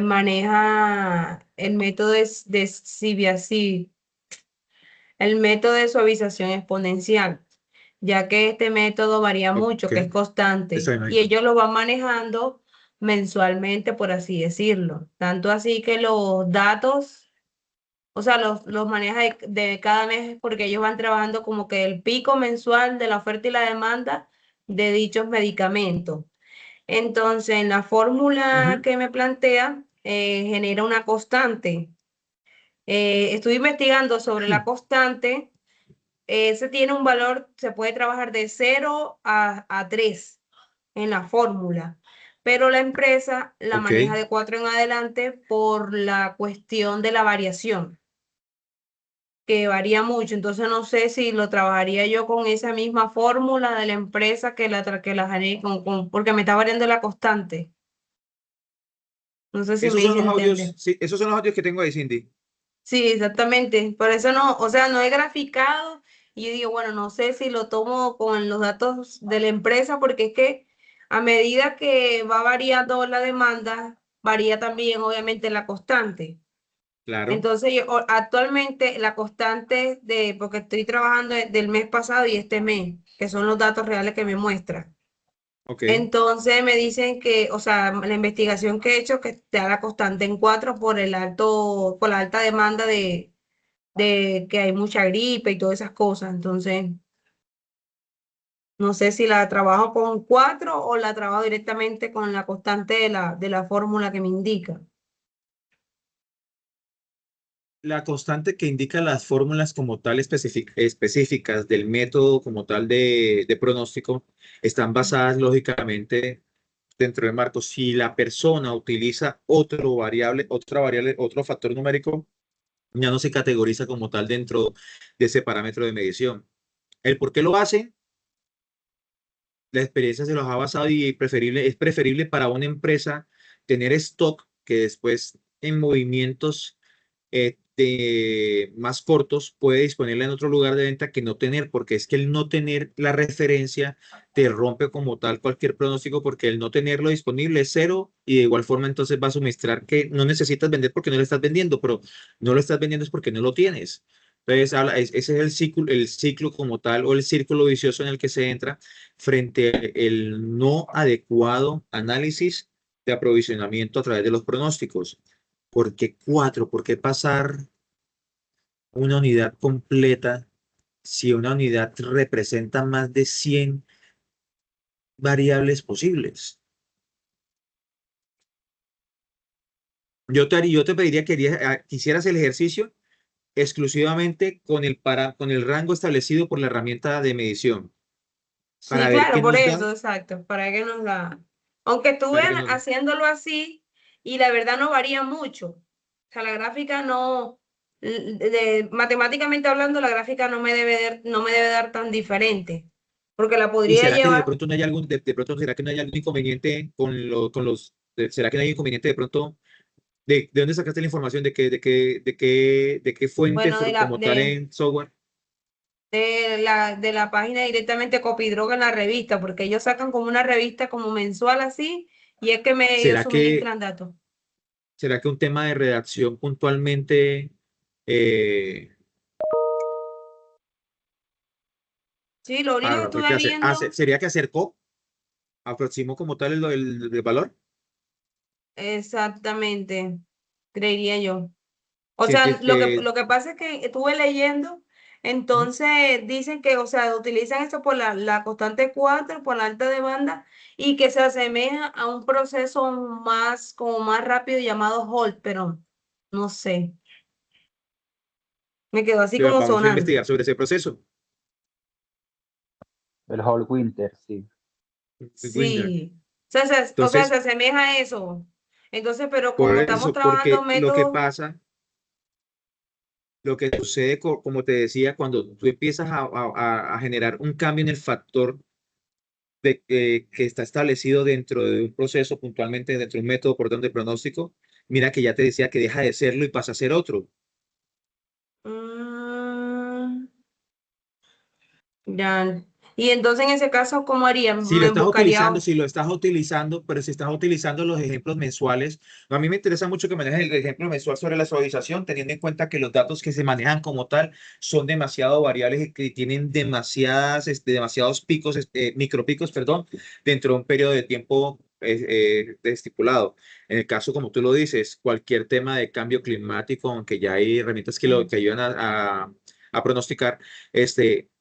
S2: maneja el método de CBAC, el método de suavización exponencial, ya que este método varía mucho,
S1: Ok,
S2: que es
S1: está
S2: constante,
S1: bien,
S2: y
S1: ahorita.
S2: ellos lo van manejando mensualmente, por así decirlo. Tanto así que los datos, o sea, los maneja de cada mes porque ellos van trabajando como que el pico mensual de la oferta y la demanda de dichos medicamentos. Entonces, en la fórmula
S1: Ujú.
S2: que me plantea, genera una constante. Estuve investigando sobre la constante. Ese tiene un valor, se puede trabajar de 0 a 3 en la fórmula, pero la empresa la
S1: Ok.
S2: maneja de 4 en adelante por la cuestión de la variación, que varía mucho. Entonces no sé si lo trabajaría yo con esa misma fórmula de la empresa que la genere porque me está variando la constante. No sé si me
S1: Esos son
S2: hice
S1: los
S2: entender.
S1: audios, sí, esos son los audios que tengo de Cindy.
S2: Sí, exactamente. Por eso no, o sea, no he graficado y yo digo, bueno, no sé si lo tomo con los datos de la empresa porque es que a medida que va variando la demanda, varía también obviamente la constante.
S1: Claro.
S2: Entonces, actualmente la constante porque estoy trabajando del mes pasado y este mes, que son los datos reales que me muestra.
S1: Ok.
S2: Entonces me dicen que, o sea, la investigación que he hecho que está la constante en 4 por la alta demanda de que hay mucha gripe y todas esas cosas. Entonces, no sé si la trabajo con 4 o la trabajo directamente con la constante de la fórmula que me indica.
S1: La constante que indica las fórmulas como tal específicas del método como tal de pronóstico están basadas lógicamente dentro del marco. Si la persona utiliza otra variable, otro factor numérico, ya no se categoriza como tal dentro de ese parámetro de medición. El por qué lo hace, la experiencia se los ha basado y es preferible para una empresa tener stock que después en movimientos más cortos puede disponerla en otro lugar de venta que no tener, porque es que el no tener la referencia te rompe como tal cualquier pronóstico, porque el no tenerlo disponible es cero y de igual forma entonces va a suministrar que no necesitas vender porque no lo estás vendiendo, pero no lo estás vendiendo es porque no lo tienes. Entonces, ese es el ciclo como tal o el círculo vicioso en el que se entra frente al no adecuado análisis de aprovisionamiento a través de los pronósticos. ¿Por qué 4? ¿Por qué pasar una unidad completa si una unidad representa más de 100 variables posibles? Yo te pediría que quisieras el ejercicio exclusivamente con el rango establecido por la herramienta de medición para
S2: Sí,
S1: ver
S2: claro,
S1: qué
S2: por
S1: nos da,
S2: eso, exacto, para que nos la... Aunque estuve
S1: para que nos da.
S2: haciéndolo así y la verdad no varía mucho. O sea, la gráfica no, matemáticamente hablando, la gráfica no me debe dar tan diferente, porque la
S1: ¿Y
S2: podría
S1: será que de
S2: llevar.
S1: pronto no hay de pronto será que no hay algún inconveniente será que no hay inconveniente de pronto de dónde sacaste la información de qué fuente
S2: Bueno, de
S1: como tal en software?
S2: de la página directamente Copidroga en la revista, porque ellos sacan como una revista como mensual así, y es que ellos
S1: ¿Será que,
S2: suministran datos.
S1: será que un tema de redacción puntualmente eh,
S2: Sí, lo único que
S1: ¿qué
S2: estuve viendo,
S1: sería que aproximó como tal el valor?
S2: exactamente, creería yo. O
S1: Sí,
S2: sea, lo que pasa es que estuve leyendo, entonces dicen que, o sea, utilizan esto por la constante 4 por la alta demanda, y que se asemeja a un proceso más, como más rápido llamado Holt, pero no sé, me quedó así como
S1: vamos a
S2: sonando.
S1: investigar sobre ese proceso.
S5: El Whole Winter, sí.
S1: Winner.
S2: Sí, o sea, se
S1: Entonces,
S2: asemeja a eso. Entonces, pero
S1: por
S2: como estamos
S1: eso,
S2: trabajando
S1: porque lo que
S2: métodos,
S1: pasa, Lo que sucede, como te decía, cuando tú empiezas a generar un cambio en el factor que está establecido dentro de un proceso, puntualmente dentro de un método por donde pronóstico, mira que ya te decía que deja de serlo y pasa a ser otro.
S2: Mm, ya. Y entonces en ese caso, ¿cómo haría?
S1: Si lo
S2: Me
S1: estás
S2: buscaría.
S1: utilizando, si lo estás utilizando, pero si estás utilizando los ejemplos mensuales, a mí me interesa mucho que manejes el ejemplo mensual sobre la suavización, teniendo en cuenta que los datos que se manejan como tal son demasiado variables y que tienen demasiados picos, micropicos, perdón, dentro de un periodo de tiempo estipulado. En el caso, como tú lo dices, cualquier tema de cambio climático, aunque ya hay herramientas que ayudan a pronosticar,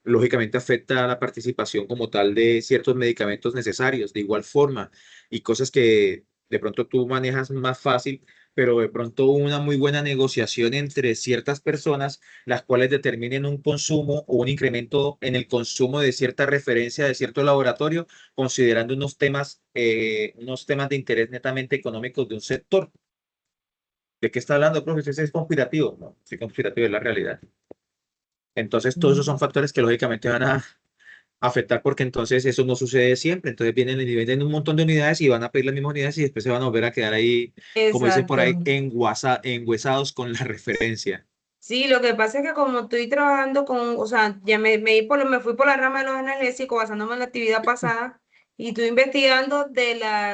S1: lógicamente afecta a la participación como tal de ciertos medicamentos necesarios, de igual forma, y cosas que de pronto tú manejas más fácil, pero de pronto una muy buena negociación entre ciertas personas, las cuales determinen un consumo o un incremento en el consumo de cierta referencia de cierto laboratorio, considerando unos temas de interés netamente económicos de un sector. ¿De qué está hablando, profesor? ¿Es conspirativo? No, sí, conspirativo es la realidad. Entonces, todos esos son factores que lógicamente van a afectar porque entonces eso no sucede siempre. Entonces vienen y venden un montón de unidades y van a pedir las mismas unidades y después se van a volver a quedar ahí, como dicen por ahí,
S2: Exacto.
S1: enguesados con la referencia.
S2: Sí, lo que pasa es que como estoy trabajando con, o sea, ya me fui por la rama de los analgésicos basándome en la actividad pasada y estoy investigando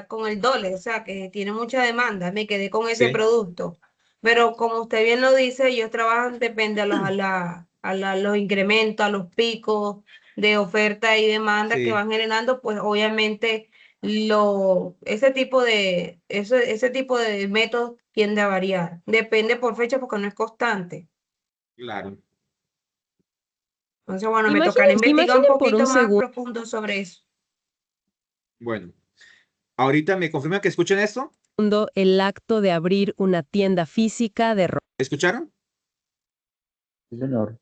S2: con el dólar, o sea, que tiene mucha demanda, me quedé con ese
S1: Sí,
S2: producto. Pero como usted bien lo dice, ellos trabajan, depende los incrementos, a los picos de oferta y demanda que
S1: sí,
S2: van generando, pues obviamente ese tipo de métodos tiende a variar. Depende por fecha porque no es constante.
S1: claro.
S2: Entonces, bueno, me tocará
S7: Imaginen,
S2: investigar un
S7: imaginen por un
S2: poquito más
S7: segundo
S2: profundo sobre eso.
S1: Bueno, ahorita me confirman que escuchen esto.
S7: el acto de abrir una tienda física de
S1: ¿Escucharon?
S5: Sí, señor.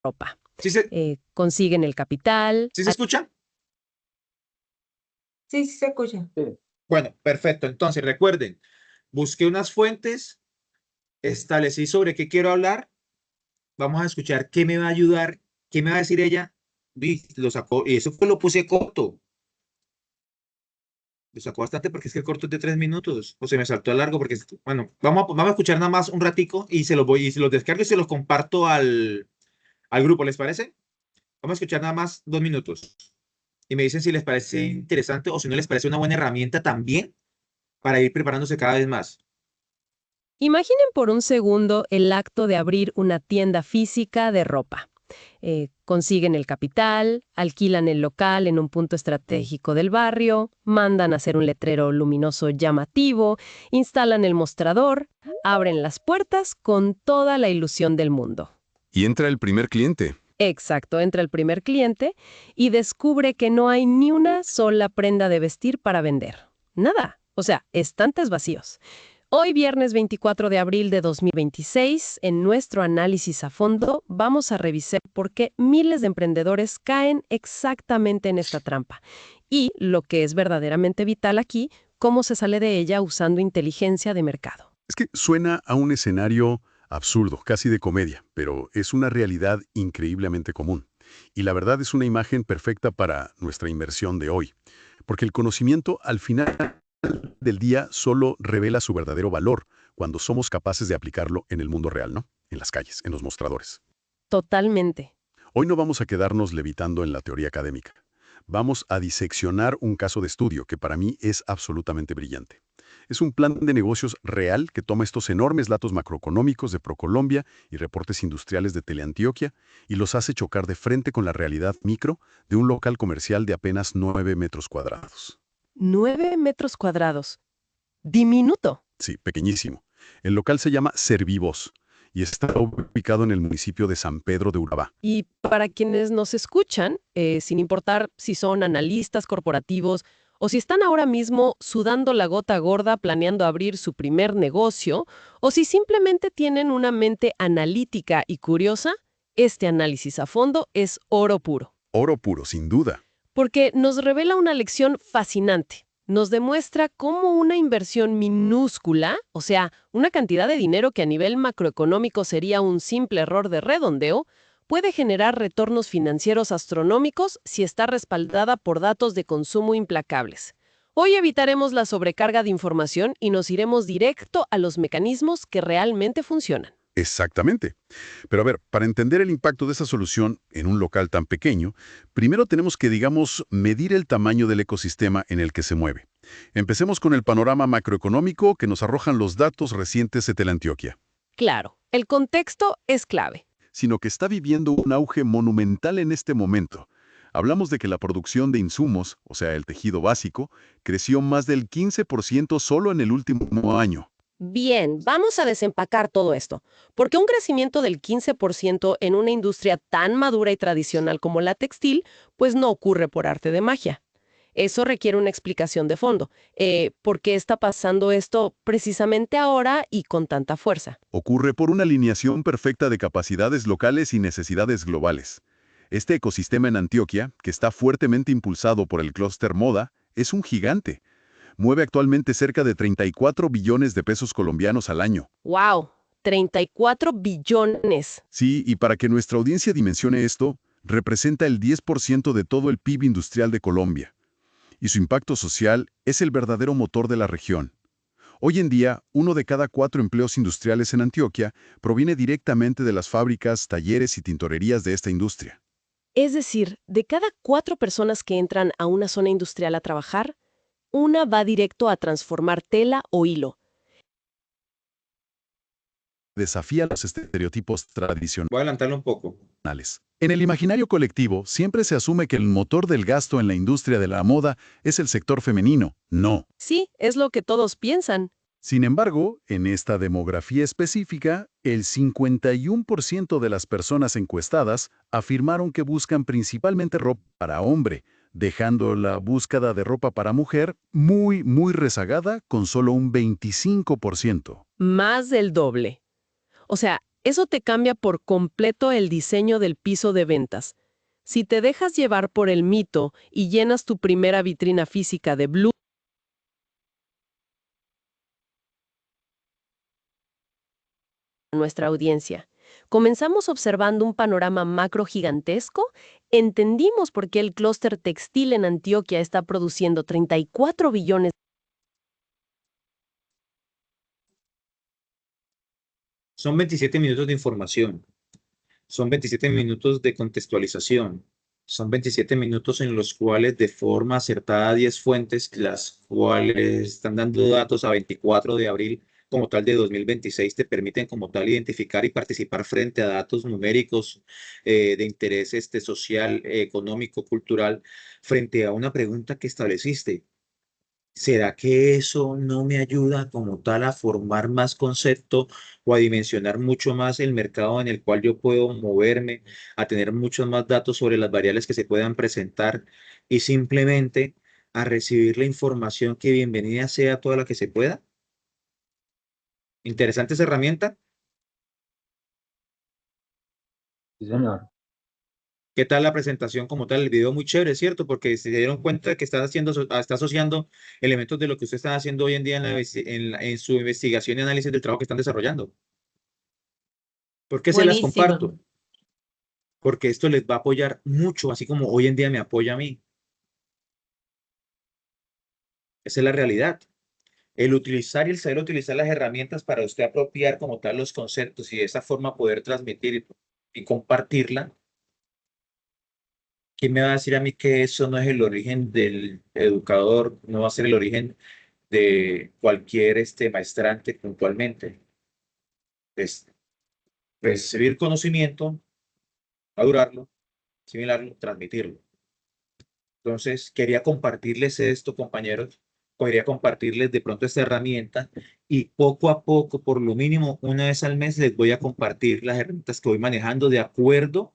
S7: ropa.
S1: ¿Sí se,
S7: Consiguen el capital,
S1: sí se escucha?
S2: Sí, sí se escucha.
S5: Sí.
S1: Bueno, perfecto. Entonces, recuerden, busqué unas fuentes, establecí sobre qué quiero hablar. Vamos a escuchar qué me va a ayudar, qué me va a decir ella. Lo sacó, y eso fue lo puse corto. Lo sacó bastante porque es que el corto es de 3 minutos. O se me saltó a largo porque, bueno, vamos a escuchar nada más un ratico y y se los descargo y se los comparto al grupo, ¿les parece? Vamos a escuchar nada más 2 minutos. Y me dicen si les parece interesante o si no les parece una buena herramienta también para ir preparándose cada vez más.
S7: Imaginen por un segundo el acto de abrir una tienda física de ropa. Consiguen el capital, alquilan el local en un punto estratégico del barrio, mandan a hacer un letrero luminoso llamativo, instalan el mostrador, abren las puertas con toda la ilusión del mundo.
S3: Y entra el primer cliente.
S7: Exacto, entra el primer cliente y descubre que no hay ni una sola prenda de vestir para vender. Nada. O sea, estantes vacíos. Hoy, viernes 24 de abril de 2026, en nuestro análisis a fondo, vamos a revisar por qué miles de emprendedores caen exactamente en esta trampa. Y, lo que es verdaderamente vital aquí, cómo se sale de ella usando inteligencia de mercado.
S3: Es que suena a un escenario absurdo, casi de comedia, pero es una realidad increíblemente común. Y la verdad es una imagen perfecta para nuestra inmersión de hoy, porque el conocimiento al final del día solo revela su verdadero valor cuando somos capaces de aplicarlo en el mundo real, ¿no? En las calles, en los mostradores.
S7: Totalmente.
S3: Hoy no vamos a quedarnos levitando en la teoría académica. Vamos a diseccionar un caso de estudio que para mí es absolutamente brillante. Es un plan de negocios real que toma estos enormes datos macroeconómicos de ProColombia y reportes industriales de Teleantioquia y los hace chocar de frente con la realidad micro de un local comercial de apenas 9 metros cuadrados.
S7: 9 metros cuadrados. Diminuto.
S3: Sí, pequeñísimo. El local se llama Servivos y está ubicado en el municipio de San Pedro de Urabá.
S7: Y para quienes nos escuchan, sin importar si son analistas corporativos o si están ahora mismo sudando la gota gorda planeando abrir su primer negocio, o si simplemente tienen una mente analítica y curiosa, este análisis a fondo es oro puro.
S3: Oro puro, sin duda.
S7: Porque nos revela una lección fascinante. nos demuestra cómo una inversión minúscula, o sea, una cantidad de dinero que a nivel macroeconómico sería un simple error de redondeo, puede generar retornos financieros astronómicos si está respaldada por datos de consumo implacables. Hoy evitaremos la sobrecarga de información y nos iremos directo a los mecanismos que realmente funcionan.
S8: Exactamente. Pero a ver, para entender el impacto de esa solución en un local tan pequeño, primero tenemos que, digamos, medir el tamaño del ecosistema en el que se mueve. Empecemos con el panorama macroeconómico que nos arrojan los datos recientes de Teleantioquia,
S7: Claro, el contexto es clave.
S8: sino que está viviendo un auge monumental en este momento. Hablamos de que la producción de insumos, o sea, el tejido básico, creció más del 15% solo en el último año.
S7: Bien, vamos a desempacar todo esto, porque un crecimiento del 15% en una industria tan madura y tradicional como la textil, pues no ocurre por arte de magia. Eso requiere una explicación de fondo. ¿Por qué está pasando esto precisamente ahora y con tanta fuerza?
S8: Ocurre por una alineación perfecta de capacidades locales y necesidades globales. Este ecosistema en Antioquia, que está fuertemente impulsado por el clúster moda, es un gigante. Mueve actualmente cerca de 34 billones de pesos colombianos al año.
S7: ¡Wow! 34 billones.
S8: Sí, y para que nuestra audiencia dimensione esto, representa el 10% de todo el PIB industrial de Colombia. Y su impacto social es el verdadero motor de la región. Hoy en día, 1 de cada 4 empleos industriales en Antioquia proviene directamente de las fábricas, talleres y tintorerías de esta industria.
S7: Es decir, de cada 4 personas que entran a una zona industrial a trabajar, una va directo a transformar tela o hilo.
S8: Desafía los estereotipos tradicionales.
S1: Voy a adelantarlo un poco.
S8: En el imaginario colectivo, siempre se asume que el motor del gasto en la industria de la moda es el sector femenino. No.
S7: Sí, es lo que todos piensan.
S8: Sin embargo, en esta demografía específica, el 51% de las personas encuestadas afirmaron que buscan principalmente ropa para hombre, dejando la búsqueda de ropa para mujer muy rezagada con solo un 25%.
S7: Más del doble. O sea, eso te cambia por completo el diseño del piso de ventas. Si te dejas llevar por el mito y llenas tu primera vitrina física de blue, nuestra audiencia. Comenzamos observando un panorama macro gigantesco, entendimos por qué el clúster textil en Antioquia está produciendo 34 billones.
S1: Son 27 minutos de información, son 27 minutos de contextualización, son 27 minutos en los cuales de forma acertada 10 fuentes, las cuales están dando datos a 24 de abril como tal de 2026, te permiten como tal identificar y participar frente a datos numéricos de interés social, económico, cultural, frente a una pregunta que estableciste. ¿Será que eso no me ayuda como tal a formar más concepto o a dimensionar mucho más el mercado en el cual yo puedo moverme, a tener muchos más datos sobre las variables que se puedan presentar y simplemente a recibir la información que bienvenida sea toda la que se pueda? Interesante esa herramienta.
S5: Sí, señor.
S1: ¿Qué tal la presentación como tal? El video muy chévere, ¿cierto? Porque se dieron cuenta que está asociando elementos de lo que usted está haciendo hoy en día en su investigación y análisis del trabajo que están desarrollando. ¿Por qué se las
S2: Buenísimo.
S1: comparto? Porque esto les va a apoyar mucho, así como hoy en día me apoya a mí. Esa es la realidad. El utilizar y el saber utilizar las herramientas para usted apropiar como tal los conceptos y de esa forma poder transmitir y compartirla. ¿Quién me va a decir a mí que eso no es el origen del educador, no va a ser el origen de cualquier maestrante puntualmente? Es recibir conocimiento, madurarlo, asimilarlo, transmitirlo. Entonces, quería compartirles esto, compañeros. Quería compartirles de pronto esta herramienta y poco a poco, por lo mínimo una vez al mes, les voy a compartir las herramientas que voy manejando de acuerdo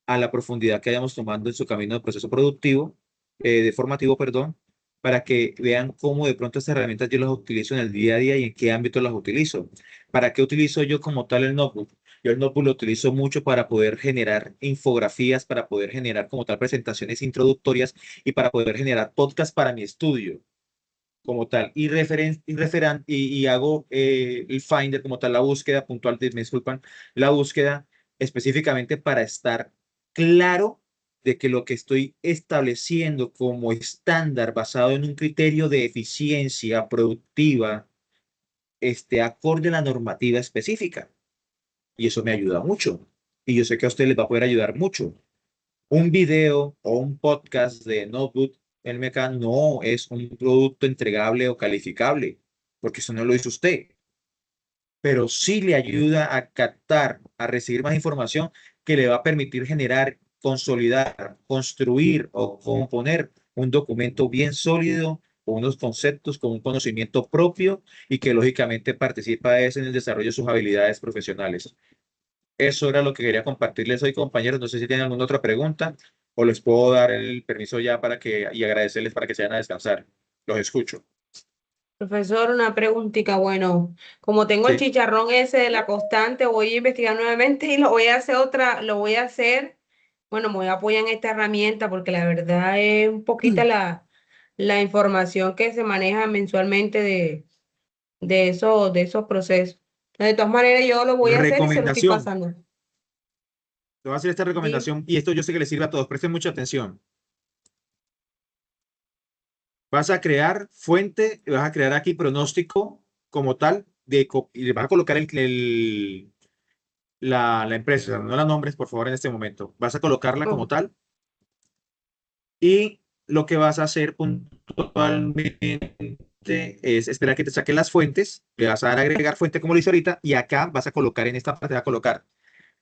S1: a la profundidad que vayamos tomando en su camino de proceso productivo, de formativo, perdón, para que vean cómo de pronto estas herramientas yo las utilizo en el día a día y en qué ámbito las utilizo. ¿Para qué utilizo yo como tal el notebook? Yo el notebook lo utilizo mucho para poder generar infografías, para poder generar como tal presentaciones introductorias y para poder generar podcast para mi estudio. como tal y hago el Finder como tal, la búsqueda puntual, me disculpan, la búsqueda específicamente para estar claro de que lo que estoy estableciendo como estándar basado en un criterio de eficiencia productiva esté acorde a la normativa específica. Y eso me ayuda mucho. Y yo sé que a ustedes les va a poder ayudar mucho. Un video o un podcast de Notebook LMK no es un producto entregable o calificable, porque eso no lo hizo usted, pero sí le ayuda a captar, a recibir más información que le va a permitir generar, consolidar, construir o componer un documento bien sólido, con unos conceptos, con un conocimiento propio y que lógicamente participa en el desarrollo de sus habilidades profesionales. Eso era lo que quería compartirles hoy, compañeros. No sé si tienen alguna otra pregunta o les puedo dar el permiso ya y agradecerles para que se vayan a descansar. Los escucho.
S2: Profesor, una preguntita. Bueno, como tengo el
S1: Sí,
S2: chicharrón ese de la constante, voy a investigar nuevamente y lo voy a hacer. Bueno, me voy a apoyar en esta herramienta porque la verdad es un poquita la información que se maneja mensualmente de esos procesos. De todas maneras, yo lo voy a hacer y se lo estoy
S1: recomendación.
S2: pasando.
S1: Te voy a hacer esta
S2: Di-
S1: recomendación y esto yo sé que les sirve a todos. Presten mucha atención. Vas a crear fuente, vas a crear aquí pronóstico como tal y le vas a colocar la empresa, no la nombres por favor en este momento. Vas a colocarla como
S2: oh,
S1: tal y lo que vas a hacer puntualmente es esperar que te saquen las fuentes, le vas a dar a agregar fuente como lo hice ahorita y acá vas a colocar en esta parte, va a colocar.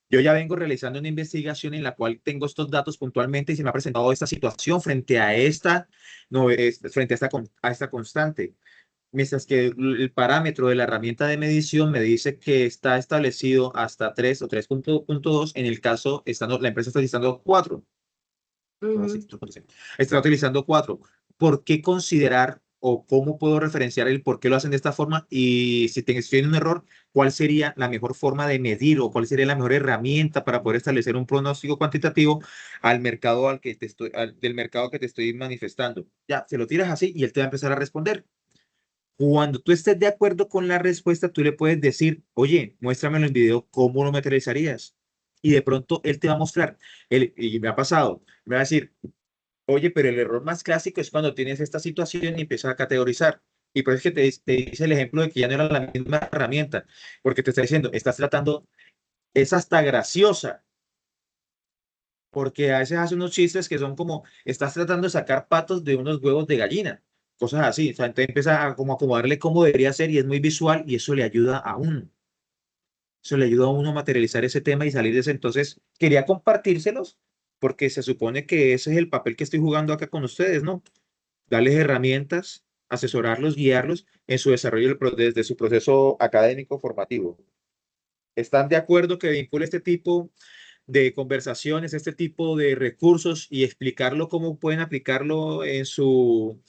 S1: Yo ya vengo realizando una investigación en la cual tengo estos datos puntualmente y se me ha presentado esta situación frente a esta, no, frente a esta constante. Mientras que el parámetro de la herramienta de medición me dice que está establecido hasta 3 o 3.2, en el caso, la empresa está utilizando 4.
S2: ujú.
S1: Está utilizando 4. ¿Por qué considerar o cómo puedo referenciar el por qué lo hacen de esta forma? Y si estoy en un error, ¿cuál sería la mejor forma de medir o cuál sería la mejor herramienta para poder establecer un pronóstico cuantitativo al mercado del mercado que te estoy manifestando? Ya, se lo tiras así y él te va a empezar a responder. Cuando tú estés de acuerdo con la respuesta, tú le puedes decir, oye, muéstrame en el video cómo lo materializarías. Y de pronto él te va a mostrar. Y me ha pasado, me va a decir, oye, pero el error más clásico es cuando tienes esta situación y empiezas a categorizar. Y por eso es que te dice el ejemplo de que ya no era la misma herramienta, porque te está diciendo, estás tratando, es hasta graciosa, porque a veces hace unos chistes que son como, estás tratando de sacar patos de unos huevos de gallina, cosas así. O sea, entonces empieza a como acomodarle cómo debería ser y es muy visual y eso le ayuda a uno. Eso le ayuda a uno a materializar ese tema y salir de ese. Entonces, quería compartírselos porque se supone que ese es el papel que estoy jugando acá con ustedes, ¿no? Darles herramientas, asesorarlos, guiarlos en su desarrollo desde su proceso académico formativo. ¿Están de acuerdo que vincule este tipo de conversaciones, este tipo de recursos y explicarlo cómo pueden aplicarlo en su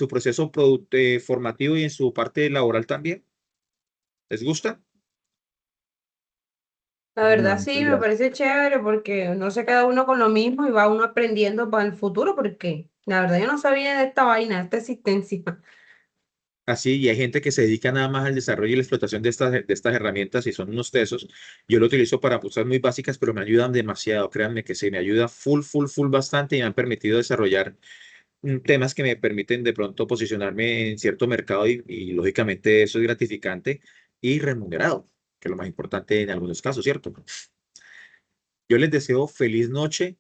S1: proceso formativo y en su parte laboral también? ¿Les gusta?
S2: La
S5: No,
S2: verdad
S5: muchas
S2: sí, me
S5: gracias.
S2: parece chévere porque no se queda uno con lo mismo y va uno aprendiendo para el futuro porque la verdad yo no sabía de esta vaina, de esta existencia.
S1: Así, y hay gente que se dedica nada más al desarrollo y la explotación de estas herramientas y son unos tesos. Yo lo utilizo para cosas muy básicas, pero me ayudan demasiado. Créanme que sí, me ayuda full, full, full bastante y me han permitido desarrollar temas que me permiten de pronto posicionarme en cierto mercado y lógicamente eso es gratificante y remunerado, que es lo más importante en algunos casos, ¿cierto? Yo les deseo feliz noche.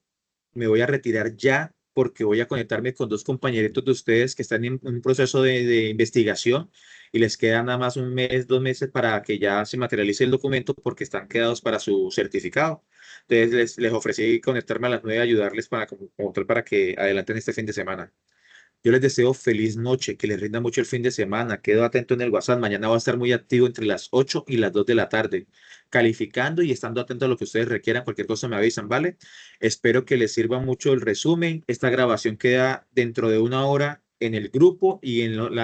S1: Me voy a retirar ya porque voy a conectarme con dos compañeritos de ustedes que están en un proceso de investigación y les queda nada más un mes, 2 meses para que ya se materialice el documento porque están quedados para su certificado. Entonces les ofrecí conectarme a las 9 y ayudarles como tal para que adelanten este fin de semana. Yo les deseo feliz noche, que les rinda mucho el fin de semana. Quedo atento en el WhatsApp. Mañana va a estar muy activo entre las 8 y las 2 de la tarde, calificando y estando atento a lo que ustedes requieran. Cualquier cosa me avisan, ¿vale? Espero que les sirva mucho el resumen. Esta grabación queda dentro de 1 hora en el grupo y la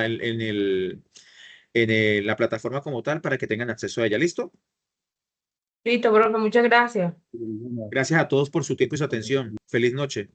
S1: plataforma como tal para que tengan acceso a ella. ¿Listo?
S2: Listo, profe, muchas gracias.
S1: Gracias a todos por su tiempo y su atención. Feliz noche.